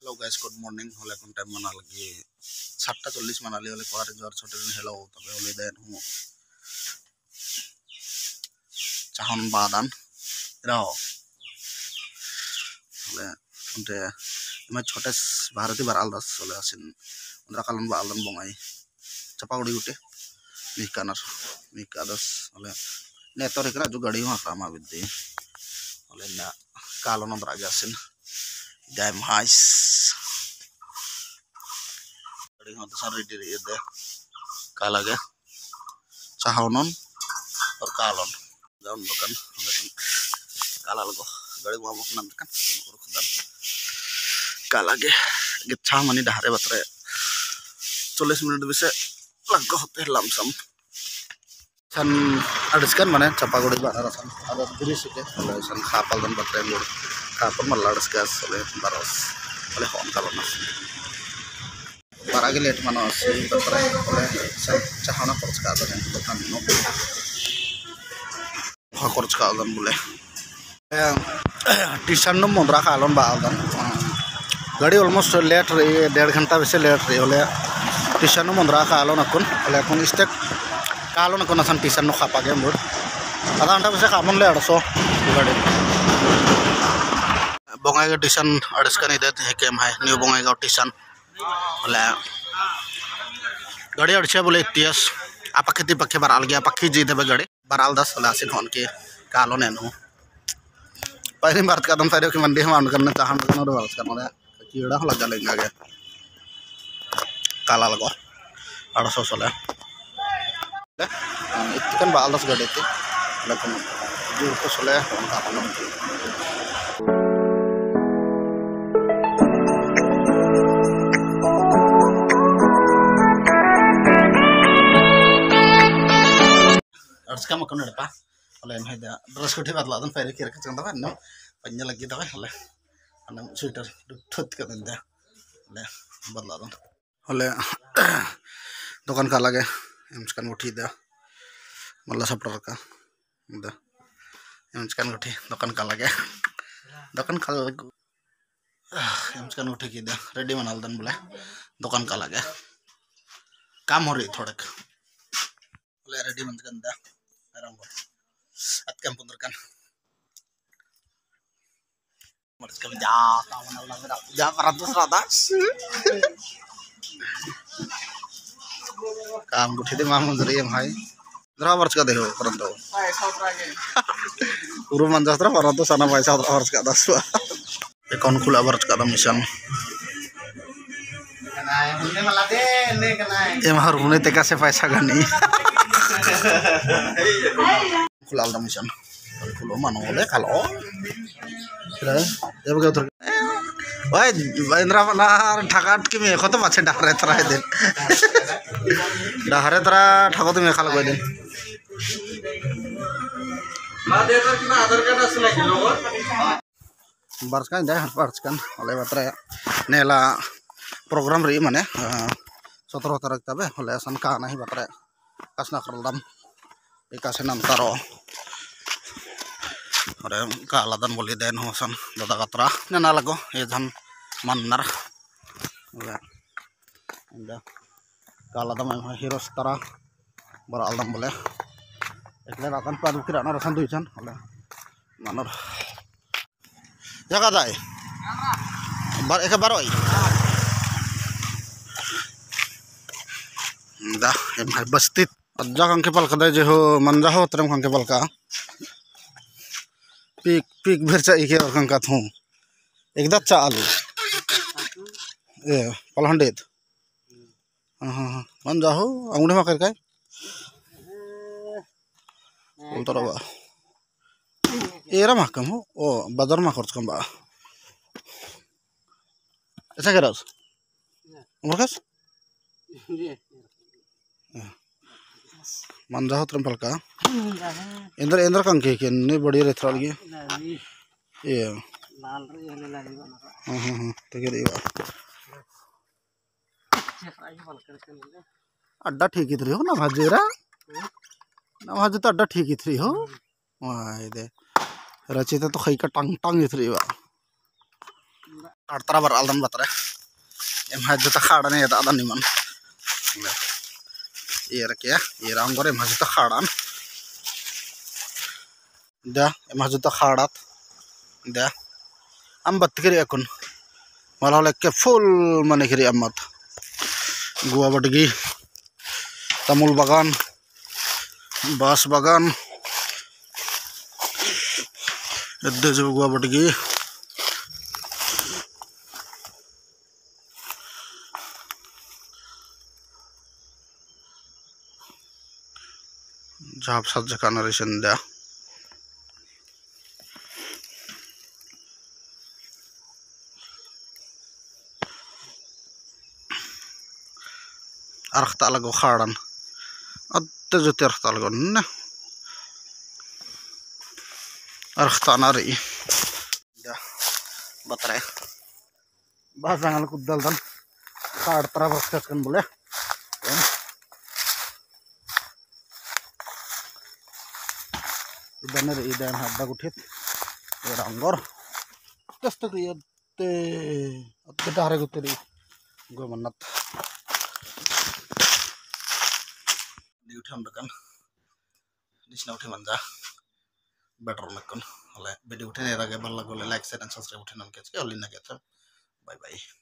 Hello guys good morning होले कोन time मना लगी 7:40 मनाली होले पार जोर छोटे दिन हेलो तबे होले देन हूं चाहन बादान राव होले उनते मैं छोटे भारती बाराल दस होले असिन उनरा कालन बालन बंगाई चपागुड़ी गुटे मिका दस होले नेतो रेकरा जो गाड़ी हुआ कामा बिद्दी होले ना कालन उनरा गसिन Damn nice. Gaड़ी में तो सारी रेडी है दे काला के चाहनन और कालन जाऊन दुकान काला लगो गाड़ी में अपना दुकान और खुदा काला के गिच्छा मनी डहारे बतरे 40 मिनट बिसे लगो होते लमसम सन अडस्कन माने चपागुड़ी बाहर सन अदर दृश्य के सन खापल दन बतरे मोर खापर मल्लाडस gas oleh baros oleh hon kalonas paragi late mano asi batra oleh chahana khorch ka dan dokan no khorch ka dan bole टीशन नो मोंद्रा कालन बालदन गाड़ी ऑलमोस्ट लेट रही 1.5 घंटा वैसे लेट रही होले टीशन नो मोंद्रा कालन अकुन ओले अकुन स्टेक कालन अकुन असन टीशन नो खापा के मोर आधा घंटा वैसे कामन ले अड़सो गाड़ी बंगाई का टीशन अड़सकन इधर है केम है न्यू बंगाई का टीशन बोले गाड़ी अड़छे बोले इतिहास आप खेती पक्के बराल गया पक्की जी देवे गाड़ी बराल 10 लासिन होन के कालो नेनु पहली बार कदम सारे की मंडी हम करने चाहन करने बात करने कीड़ा लगा लेंगे आगे काला लगो 800 सोले इतकन बाल 10 गाड़ी थी लेकिन जो को सोले उनका अपन अर्ज का मकन नडपा अले मैं ड्रेस को ठीक बदला दन फेरे केर के चंदा न पन्ने लगी दवा हले अन स्वेटर ठत के दन दे ले बदला दन हले दुकान का लगे एमस्कन उठी दे मल्ला सप्टर का दे एमस्कन उठी दुकान का लगे एमस्कन उठी की दे रेडी मनाल दन बोले दुकान का लगे काम हो रही थोड़क ले रेडी मन गंदा रंग अतकम पुंदरकन मर्स कम जा तावन लग जा परत रादास काम गुठी दे मामन जरे भाई जरा वर्ष का देखो परंतो पैसा उतरा के पूरा मन जात्रा परंतो सना पैसा उतरा वर्ष का 10 अकाउंट खुला वर्ष का मिशन कनाय हुने मला दे ने कनाय ए महर हुने ते कैसे पैसा गनी खुलाल मिशन खुलो मानो बोले खालो ये बगे उतर ओए इंद्रा ना ठकाट की में खतो माछे डाहरे तरा दिन डाहरे तरा ठको तुम खाल गय दिन मा दे तर किना आधार कार्ड असला किलो बरसकान जाय बरसकान ओले बतरा नेला प्रोग्राम रे माने 17 तारीख तबे ओले सन का नहीं बतरा कसना करलदम एकासे नंतरो अरे कालादन बोली देन होसन दादा कतरा नेना लगो ये जन मन्नर कालादम हीरो तरा बरालदम बोले एकले रातन पादु किराना रसन दुइचन हले मनर जगह जाय बार एक बार होई दा एम बस्ती अज्जा कंके पल कदा जे हो मंजा हो तरम कंके पल का पीक भेरचा इके कंका थू एकदा चा आलू ए पलहंडेत हां मंजा हो अंगुडे मा कर काय उलतरा बा एरा मा कम हो ओ बाजार मा खर्च कम बा ऐसा करस उमरकस मंजा हो तरम पलका इंदर इंदर कंके के ने बड़ी रे थरा लगी ए लाल रे हले लागी बना हां तो के देवा अड्डा ठीक ही हो ना भाजेरा ना भाजे तो अड्डा ठीक ही हो वाह दे रचिता तो खई का टंग टंग इथरी बा Kartara bar aldan batre. Em hajuta khadan ya adan niman. Iya rakyat, iya anggor em hajuta khadan. Dah em hajuta khadat. Dah. Ambat kiri akun. Malah lekke full mane kiri amat. Gua badgi. Tamul bagan. Bas bagan. Edde jo gua badgi. Jab sajja kanarison da. Arkhta lago khadan. Adde jo terkhta lago ne. Arkhta nari. Da. Batre. Basangal kuddal dan. Khad traverse kan boleh. Idan idan hadda guthit. Rangor. Just to create the dare guteri. Go manat. Diutham dekan. Disna uthi manja. Better nakon. Ole video uthene era ge balla gole like share and subscribe uthinan ke olina ke. Bye bye.